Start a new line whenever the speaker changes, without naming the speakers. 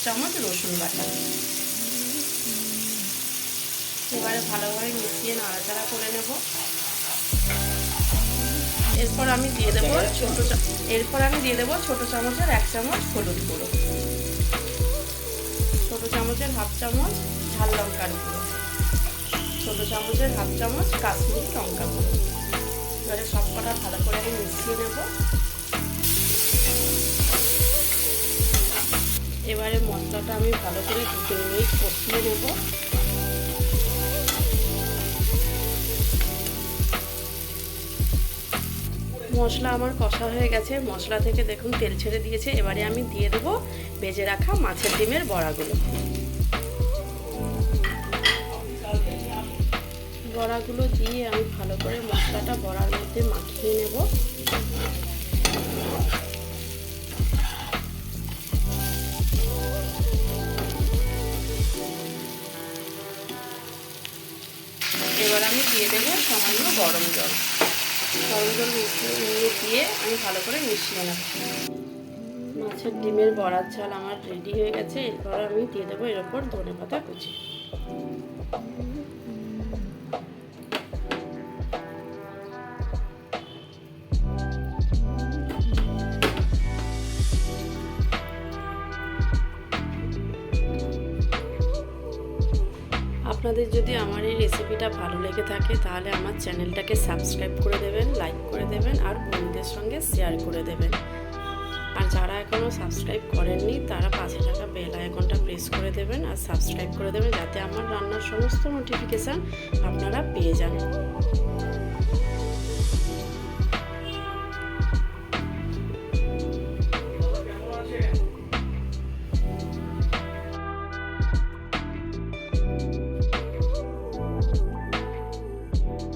চামচ রসুন বাটা। এবারে ভালোভাবে মিশিয়ে নাড়াচাড়া করে নেব। এরপর আমি দিয়ে দেবো ছোট চামচের 1 চামচ হলুদ গুঁড়ো, ছোট চামচের 1/2 চামচ ঝাল লঙ্কার গুঁড়ো, ছোট চামচের 1/2 চামচ কাশ্মীরি লঙ্কা গুঁড়ো। এবারে সব কটা ভালো করে আমি মিশিয়ে নেব। এবারে মশলাটা আমি ভালো করে 2-3 মিনিট কষিয়ে নেব। মশলা আমার কষা হয়ে গেছে, মশলা থেকে দেখুন তেল ছেড়ে দিয়েছে। এবারে আমি দিয়ে দেব ভেজে রাখা মাছের ডিমের বড়াগুলো। বড়াগুলো দিয়ে আমি ভালো করে মশলাটা বড়ার মধ্যে মাখিয়ে নেব। এবার আমি দিয়ে দেব সামান্য গরম জল দিয়ে আমি ভালো করে মিশিয়ে নেব। মাছের ডিমের বড়ার ঝাল আমার রেডি হয়ে গেছে। এরপর আমি দিয়ে দেবো এর উপর ধনেপাতা কুচি। আপনাদের যদি আমার এই রেসিপিটা ভালো লেগে থাকে তাহলে আমার চ্যানেলটাকে সাবস্ক্রাইব করে দেবেন, লাইক করে দেবেন আর বন্ধুদের সঙ্গে শেয়ার করে দেবেন। আর যারা এখনও সাবস্ক্রাইব করেননি তারা পাশে থাকা বেল আইকনটা প্রেস করে দেবেন আর সাবস্ক্রাইব করে দেবেন, যাতে আমার রান্নার সমস্ত নোটিফিকেশান আপনারা পেয়ে যান।